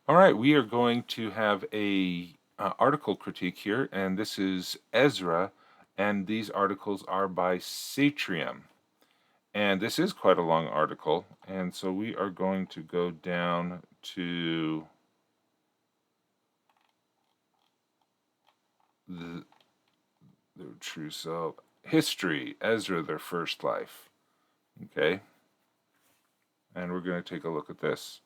All right, we are going to have a article critique here, and this is Ezra, and these articles are by Satrium. And this is quite a long article, and so we are going to go down to the true self. History, Ezra, their first life. Okay, and we're going to take a look at this.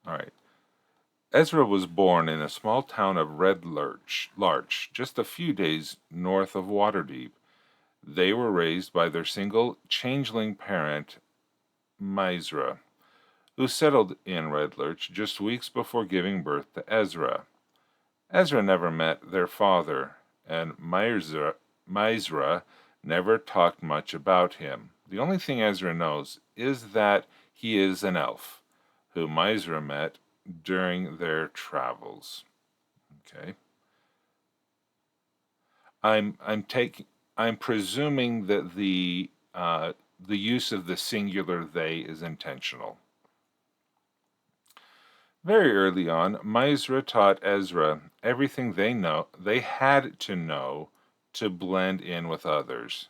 All right. Ezra was born in a small town of Red Larch, just a few days north of Waterdeep. They were raised by their single changeling parent, Misra, who settled in Red Lurch just weeks before giving birth to Ezra. Ezra never met their father, and Misra never talked much about him. The only thing Ezra knows is that he is an elf, who Misra met during their travels. Okay. I'm presuming that the use of the singular they is intentional. Very early on, Misra taught Ezra everything they had to know to blend in with others.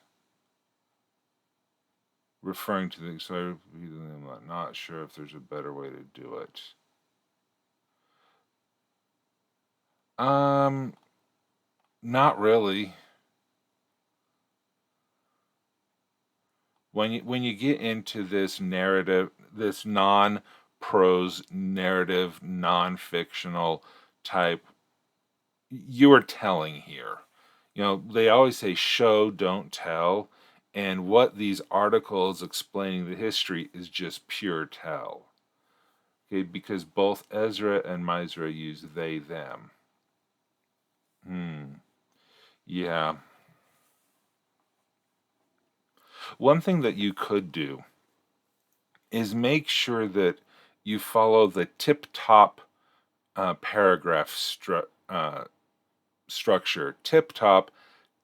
Referring to the so I'm not sure if there's a better way to do it. Um, Not really. When you get into this narrative, this non-prose narrative, non-fictional type, you are telling here. They always say show, don't tell, and what these articles explaining the history is just pure tell. Okay, because both Ezra and Misra use they, them. Yeah. One thing that you could do is make sure that you follow the tip-top paragraph structure. Tip-top,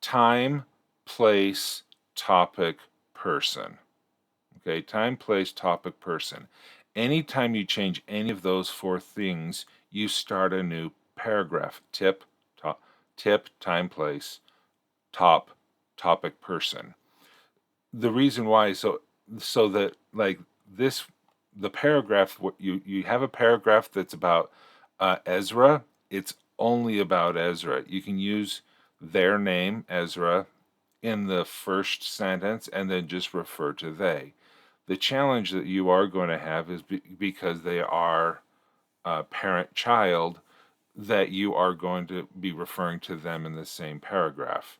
time, place, topic, person. Okay, time, place, topic, person. Anytime you change any of those four things, you start a new paragraph. Tip, time, place, top, topic, person. The reason why, so that like this, the paragraph, you have a paragraph that's about Ezra. It's only about Ezra. You can use their name, Ezra, in the first sentence and then just refer to they. The challenge that you are going to have is because they are parent child, that you are going to be referring to them in the same paragraph.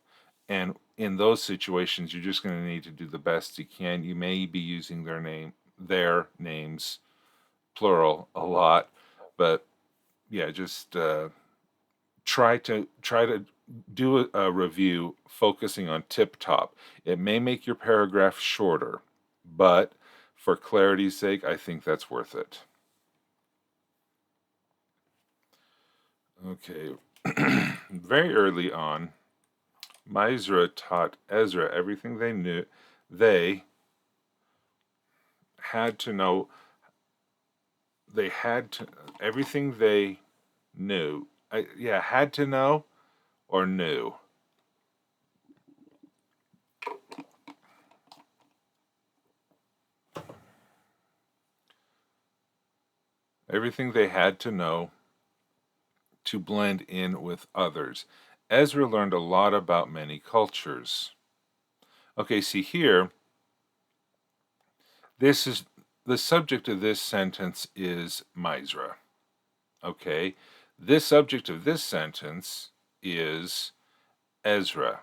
And in those situations, you're just going to need to do the best you can. You may be using their names, plural, a lot, but yeah, just try to do a review focusing on tip top. It may make your paragraph shorter, but for clarity's sake, I think that's worth it. Okay. Very early on, Misra taught Ezra everything they had to know. They had to everything they knew. Yeah, had to know or knew. Everything they had to know to blend in with others. Ezra learned a lot about many cultures. Okay, see here, this is the subject of this sentence is Misra. Okay, this subject of this sentence is Ezra.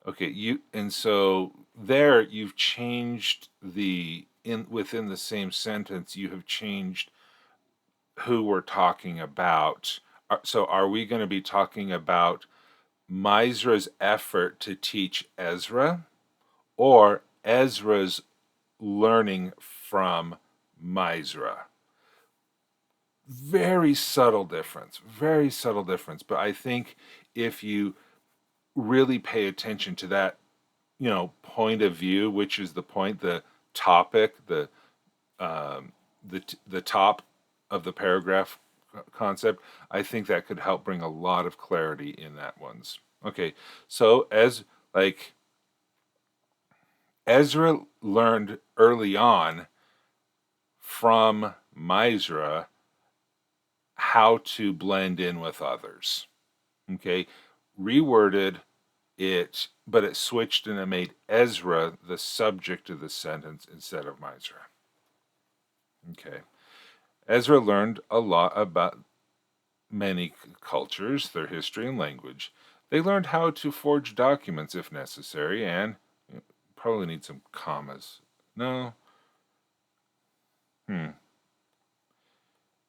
Okay, so there you've changed the in within the same sentence you have changed who we're talking about. So are we going to be talking about Misra's effort to teach Ezra or Ezra's learning from Misra? Very subtle difference, but I think if you really pay attention to that, point of view, which is the point, the topic, um, the top of the paragraph concept. I think that could help bring a lot of clarity in that ones. Okay, so as like Ezra learned early on from Misra how to blend in with others. Okay, reworded it, but it switched and it made Ezra the subject of the sentence instead of Misra. Okay, Ezra learned a lot about many cultures, their history and language. They learned how to forge documents if necessary, and probably need some commas. No.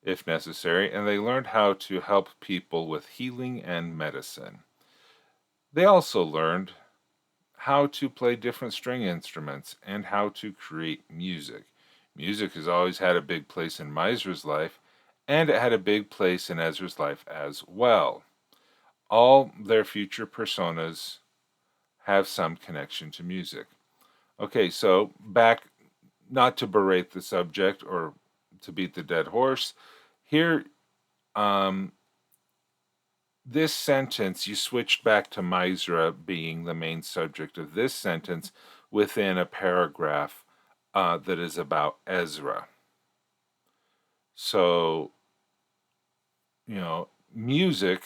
If necessary, and they learned how to help people with healing and medicine. They also learned how to play different string instruments and how to create music. Music has always had a big place in Misra's life, and it had a big place in Ezra's life as well. All their future personas have some connection to music. Okay, so back, not to berate the subject or to beat the dead horse, here, this sentence, you switched back to Misra being the main subject of this sentence within a paragraph that is about Ezra. So, music,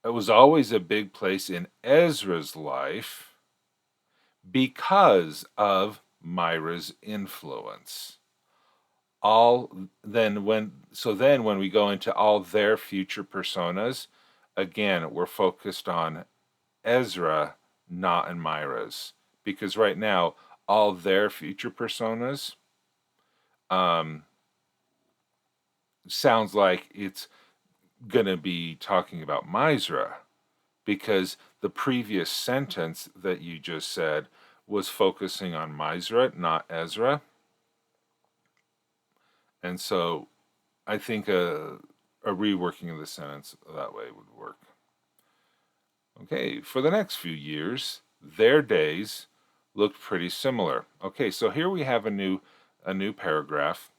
it was always a big place in Ezra's life because of Myra's influence. Then when we go into all their future personas, again, we're focused on Ezra, not in Myra's, because right now all their future personas um, sounds like it's gonna be talking about Misra, because the previous sentence that you just said was focusing on Misra, not Ezra, and so I think a reworking of the sentence that way would work. Okay, for the next few years, their days looked pretty similar. Okay, so here we have a new paragraph,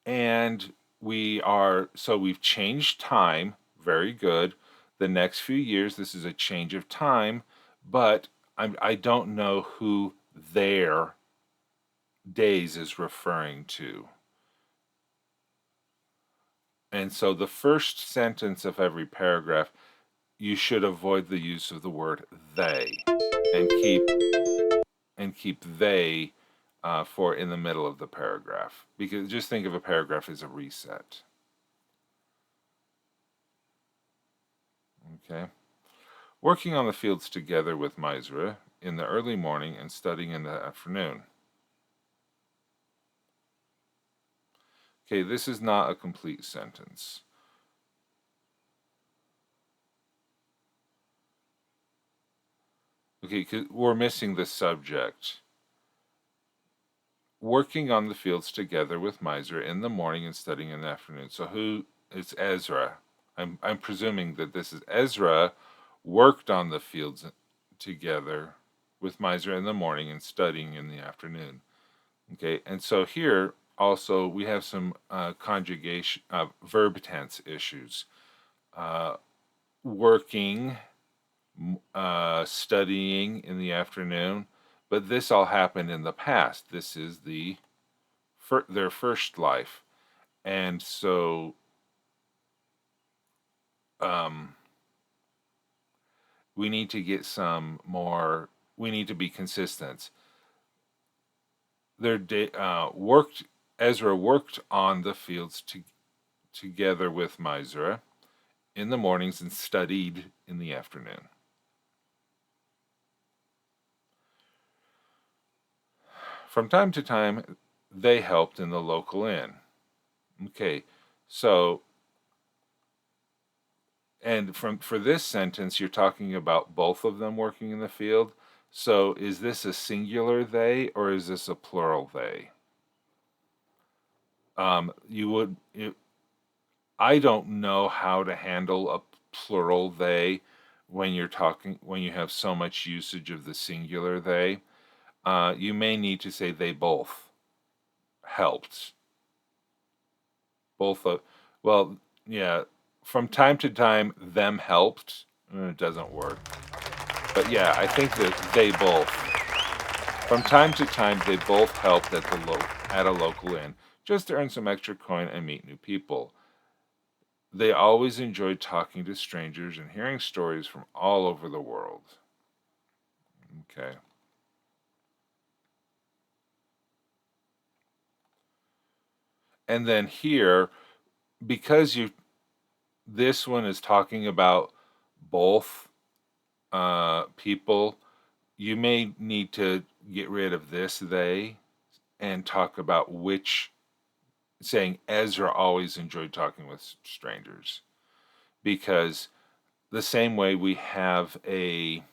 and we've changed time. Very good. The next few years, this is a change of time, but I don't know who their days is referring to. And so the first sentence of every paragraph, you should avoid the use of the word they, and keep they for in the middle of the paragraph, because just think of a paragraph as a reset. Okay, working on the fields together with Misra in the early morning and studying in the afternoon. Okay, this is not a complete sentence. Okay, 'cause we're missing the subject. Working on the fields together with Misra in the morning and studying in the afternoon. So who? It's Ezra. I'm presuming that this is Ezra worked on the fields together with Misra in the morning and studying in the afternoon. Okay, and so here also we have some conjugation verb tense issues. Uh, Working, studying in the afternoon, but this all happened in the past. This is their first life, and so um, we need to get some more. We need to be consistent. Their day worked. Ezra worked on the fields together with Misra in the mornings and studied in the afternoon. From time to time, they helped in the local inn. Okay, so and for this sentence, you're talking about both of them working in the field. So is this a singular they or is this a plural they? You would. I don't know how to handle a plural they when you're talking, when you have so much usage of the singular they, you may need to say they both helped. Both of, well, yeah, from time to time, them helped. It doesn't work. But yeah, I think that they both, from time to time, they both helped at at a local inn just to earn some extra coin and meet new people. They always enjoyed talking to strangers and hearing stories from all over the world. Okay. And then here, because this one is talking about both people, you may need to get rid of this they and talk about which, saying Ezra always enjoyed talking with strangers, because the same way we have the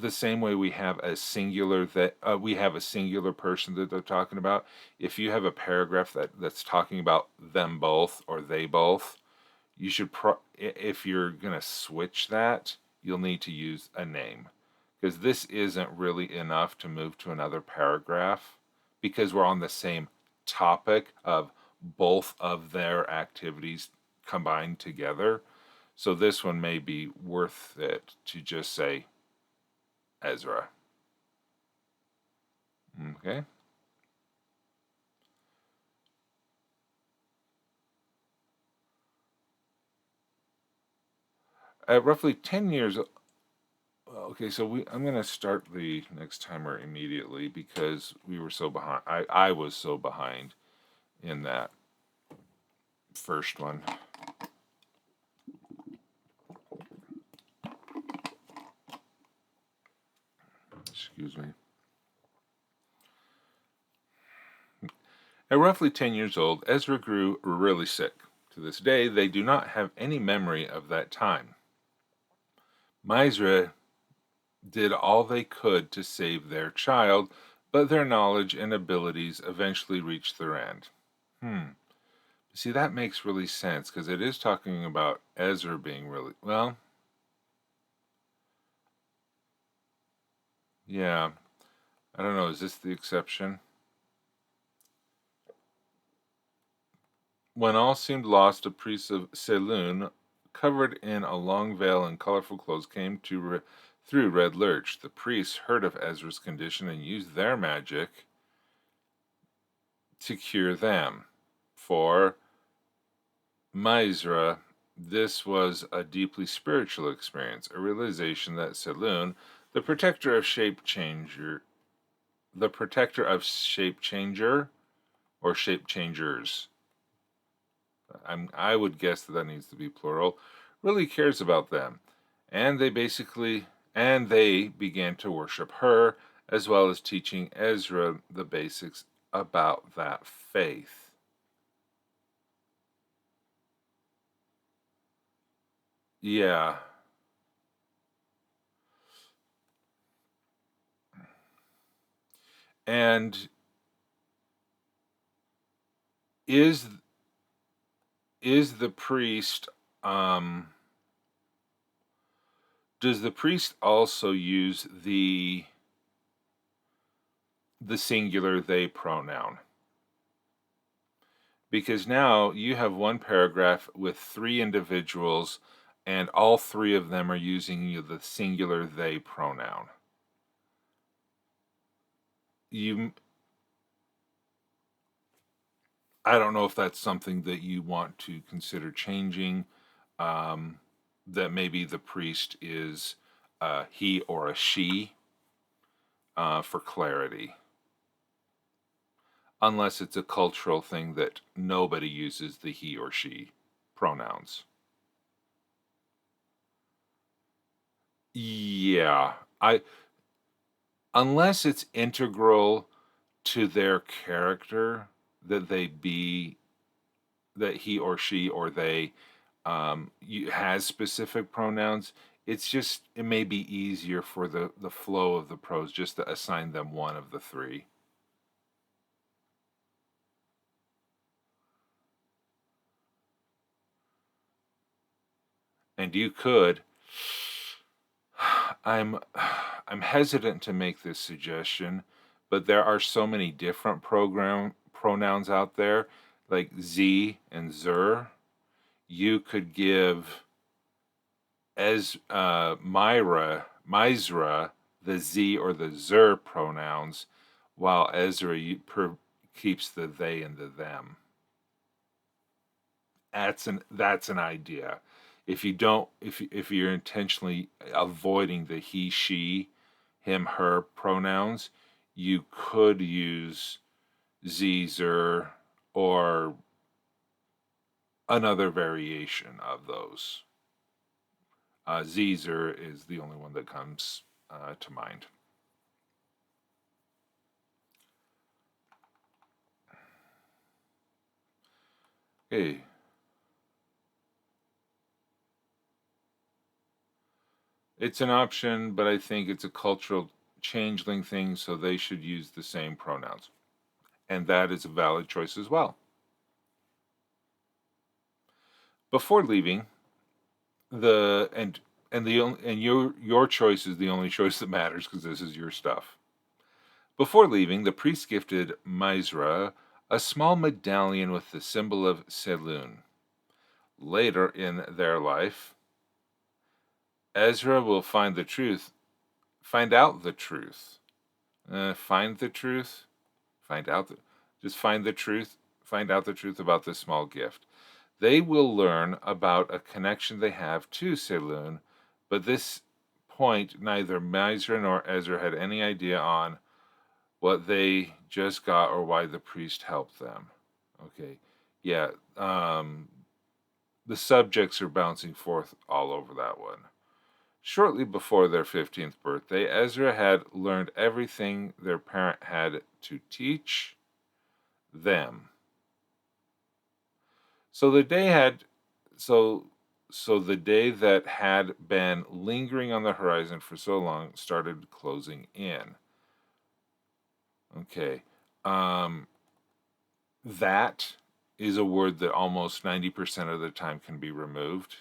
same way we have a singular that we have a singular person that they're talking about. If you have a paragraph that's talking about them both or they both, you should if you're going to switch that, you'll need to use a name, because this isn't really enough to move to another paragraph, because we're on the same topic of both of their activities combined together. So this one may be worth it to just say Ezra. Okay. At roughly 10 years, okay, so I'm going to start the next timer immediately because we were so behind. I was so behind in that first one. Excuse me. At roughly 10 years old, Ezra grew really sick. To this day, they do not have any memory of that time. Mizra did all they could to save their child, but their knowledge and abilities eventually reached their end. See, that makes really sense, because it is talking about Ezra being really, well, yeah, I don't know, is this the exception? When all seemed lost, a priest of Selun, covered in a long veil and colorful clothes, came through Red Lurch. The priests heard of Ezra's condition and used their magic to cure them. For Mizra, this was a deeply spiritual experience, a realization that Selun, the protector of shape changer, the protector of shape changer or shape changers, I would guess that needs to be plural, really cares about them. And they began to worship her, as well as teaching Ezra the basics about that faith. Yeah. And is the priest, does the priest also use the singular they pronoun? Because now you have one paragraph with three individuals, and all three of them are using the singular they pronoun. You, I don't know if that's something that you want to consider changing. That maybe the priest is he or a she, for clarity. Unless it's a cultural thing that nobody uses the he or she pronouns. Yeah, I unless it's integral to their character that they be that he or she or they has specific pronouns. It may be easier for the flow of the prose just to assign them one of the three. And you could, I'm hesitant to make this suggestion, but there are so many different program pronouns out there, like Z and Zer. You could give Mizra the Z or the Zer pronouns, while Ezra keeps the they and the them. That's an idea. If you don't, if you're intentionally avoiding the he, she, him, her pronouns, you could use Z, Zer, or another variation of those. Z, Zer is the only one that comes to mind. Okay. It's an option, but I think it's a cultural changeling thing, so they should use the same pronouns. And that is a valid choice as well. Before leaving, the and the and your choice is the only choice that matters because this is your stuff. Before leaving, the priest gifted Mizra a small medallion with the symbol of Selun. Later in their life, Ezra will find out the truth. Find the truth, find out the, just find the truth, find out the truth about this small gift. They will learn about a connection they have to Selun, but this point neither Mizra nor Ezra had any idea on what they just got or why the priest helped them. Okay, yeah, the subjects are bouncing forth all over that one. Shortly before their 15th birthday, Ezra had learned everything their parent had to teach them. So the day had so so the day that had been lingering on the horizon for so long started closing in. Okay. That is a word that almost 90% of the time can be removed,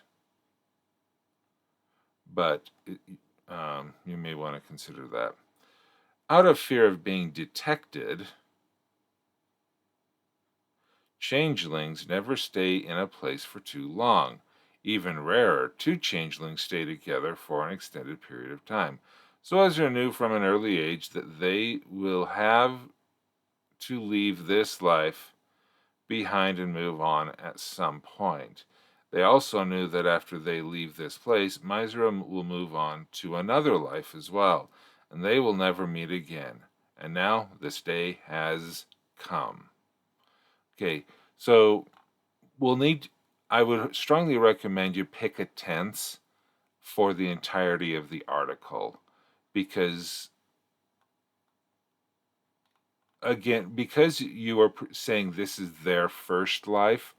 but you may want to consider that. Out of fear of being detected, changelings never stay in a place for too long. Even rarer, two changelings stay together for an extended period of time. So Ezra knew from an early age that they will have to leave this life behind and move on at some point. They also knew that after they leave this place, Mizra will move on to another life as well, and they will never meet again. And now this day has come. Okay, so we'll need, I would strongly recommend you pick a tense for the entirety of the article because, again, because you are saying this is their first life,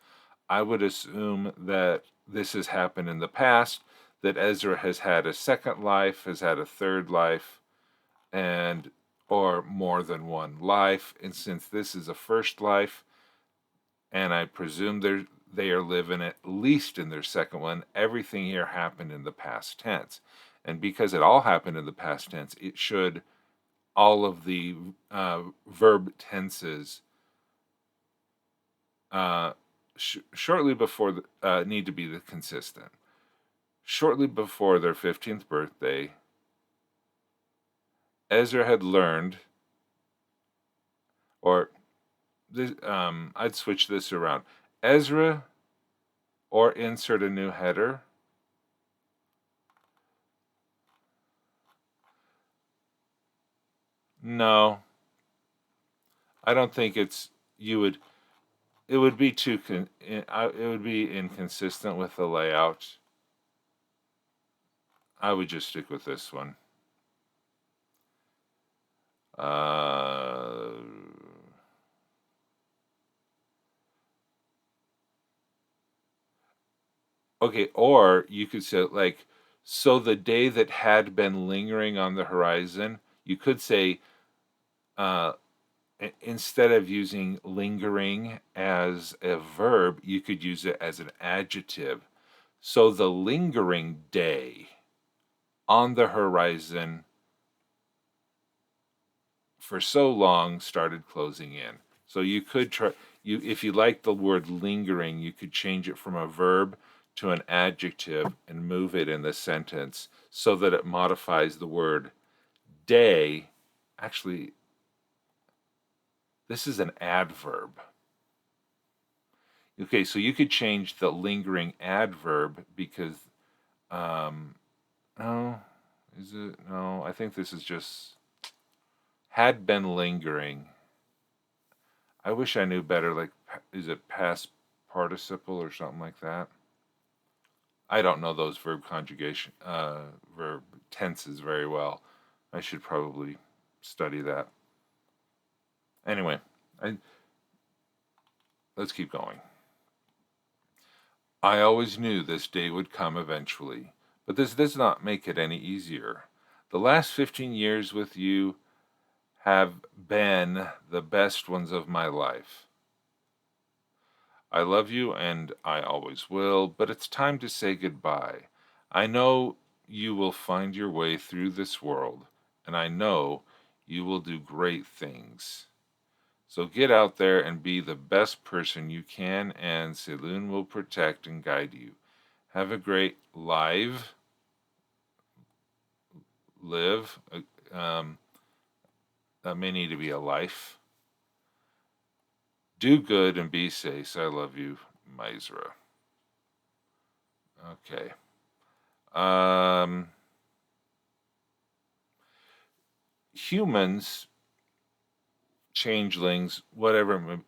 I would assume that this has happened in the past, that Ezra has had a second life, has had a third life, and or more than one life. And since this is a first life, and I presume they are living at least in their second one, everything here happened in the past tense. And because it all happened in the past tense, it should all of the verb tenses shortly before need to be consistent. Shortly before their 15th birthday, Ezra had learned, or this, I'd switch this around. Ezra, or insert a new header. No, I don't think it's you would. It would be it would be inconsistent with the layout. I would just stick with this one. Uh, okay, or you could say like, so the day that had been lingering on the horizon, you could say, uh, instead of using lingering as a verb, you could use it as an adjective. So the lingering day on the horizon for so long started closing in. So you could try, if you like the word lingering, you could change it from a verb to an adjective and move it in the sentence so that it modifies the word day. Actually, this is an adverb. Okay, so you could change the lingering adverb because, no, is it? No, I think this is just had been lingering. I wish I knew better. Like, is it past participle or something like that? I don't know those verb tenses very well. I should probably study that. Anyway, I, let's keep going. I always knew this day would come eventually, but this does not make it any easier. The last 15 years with you have been the best ones of my life. I love you and I always will, but it's time to say goodbye. I know you will find your way through this world, and I know you will do great things. So get out there and be the best person you can, and Selun will protect and guide you. Have a great live. That may need to be a life. Do good and be safe. I love you, Ezra. Okay. Humans, changelings, whatever,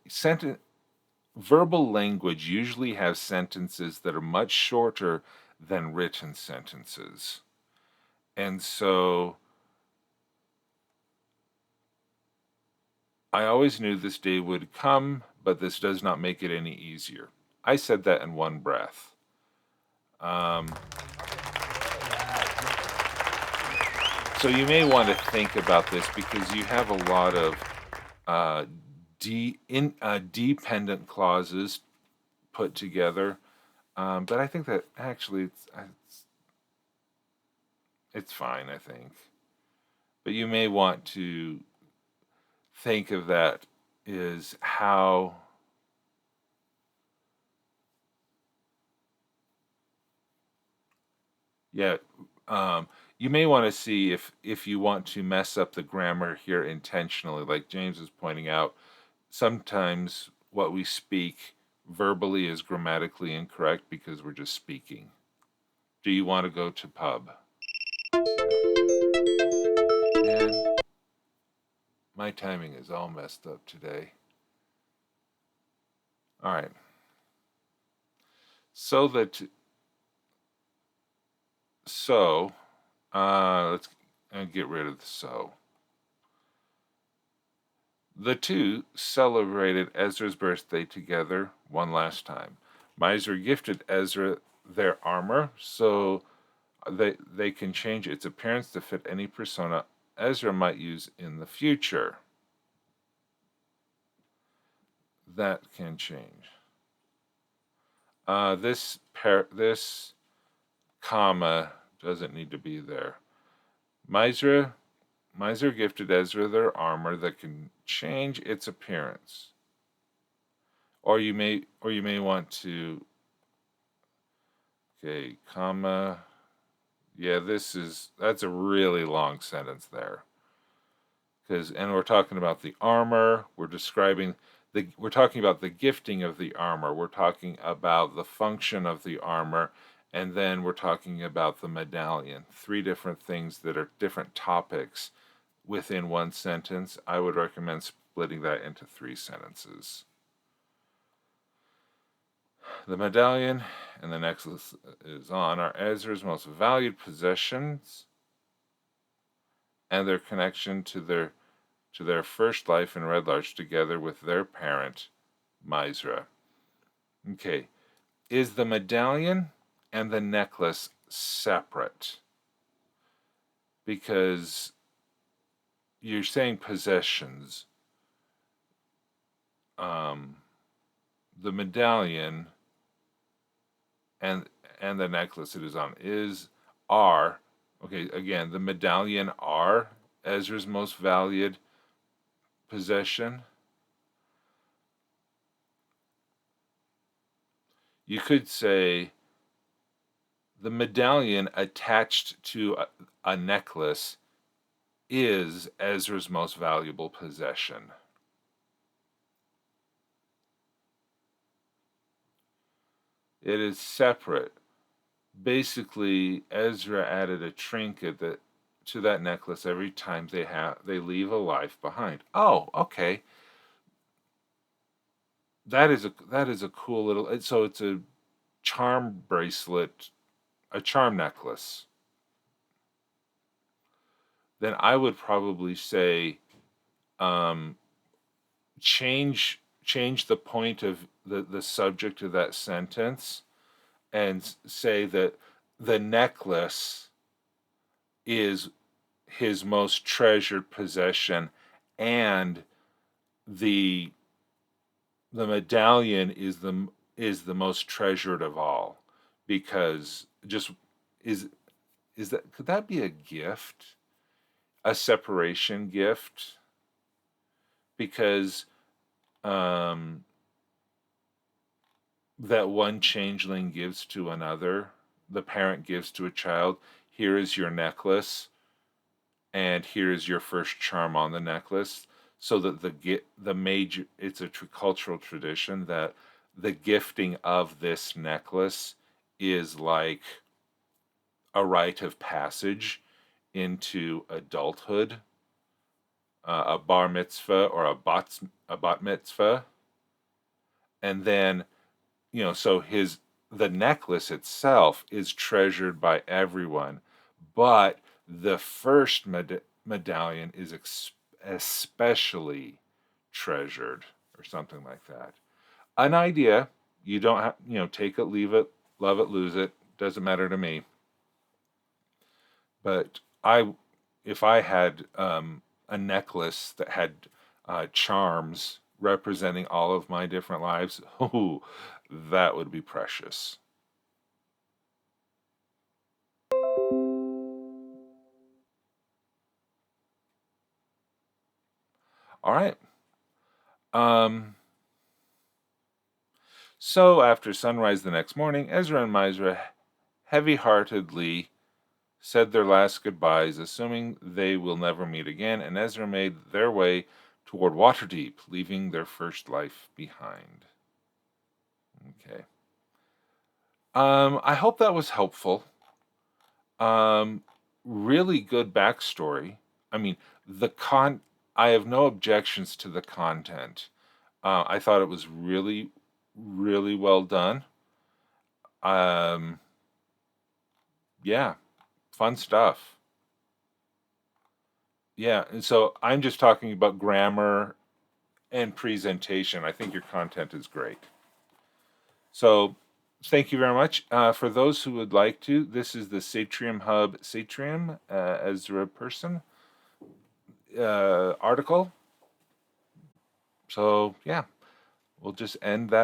verbal language usually has sentences that are much shorter than written sentences. And so I always knew this day would come, but this does not make it any easier. I said that in one breath. So you may want to think about this because you have a lot of dependent clauses put together. But I think that actually it's fine, I think. But you may want to think of that is how yeah you may want to see if you want to mess up the grammar here intentionally, like James is pointing out. Sometimes what we speak verbally is grammatically incorrect because we're just speaking. Do you want to go to pub? Man, my timing is all messed up today. All right. So that so let's get rid of the so. The two celebrated Ezra's birthday together one last time. Miser gifted Ezra their armor so they can change its appearance to fit any persona Ezra might use in the future. That can change. This comma doesn't need to be there. Miser gifted Ezra their armor that can change its appearance. Or you may want to okay, comma. Yeah, that's a really long sentence there. And we're talking about the armor, we're talking about the gifting of the armor, we're talking about the function of the armor, and then we're talking about the medallion. Three different things that are different topics within one sentence. I would recommend splitting that into three sentences. The medallion and the necklace is on are Ezra's most valued possessions, and their connection to their first life in Red Larch together with their parent, Misra. Okay, is the medallion and the necklace separate? Because you're saying possessions. The medallion and and the necklace it is on are, okay, again, the medallion are Ezra's most valued possession. You could say the medallion attached to a necklace is Ezra's most valuable possession. It is separate. Basically, Ezra added a trinket to that necklace every time they leave a life behind. Oh, okay. That is a cool little. So it's a charm bracelet, a charm necklace. Then I would probably say, um, change the point of the subject of that sentence and say that the necklace is his most treasured possession, and the medallion is the most treasured of all, because just is that could that be a gift, a separation gift, because um that one changeling gives to another, the parent gives to a child, here is your necklace, and here is your first charm on the necklace, so that the major, it's a cultural tradition that the gifting of this necklace is like a rite of passage into adulthood, a bar mitzvah or a bat mitzvah, and then so the necklace itself is treasured by everyone, but the first medallion is especially treasured, or something like that. An idea. You don't have, take it, leave it, love it, lose it, doesn't matter to me. But if I had a necklace that had charms representing all of my different lives, oh, that would be precious. All right. Um, so after sunrise the next morning, Ezra and Mizra heavy-heartedly said their last goodbyes, assuming they will never meet again, and Ezra made their way toward Waterdeep, leaving their first life behind. Okay. I hope that was helpful. Um, really good backstory. I mean, I have no objections to the content. I thought it was really, really well done. Um, yeah, fun stuff. Yeah, and so I'm just talking about grammar and presentation. I think your content is great. So thank you very much. For those who would like to, this is the Satrium Hub Satrium Ezra Person article. So yeah, we'll just end that.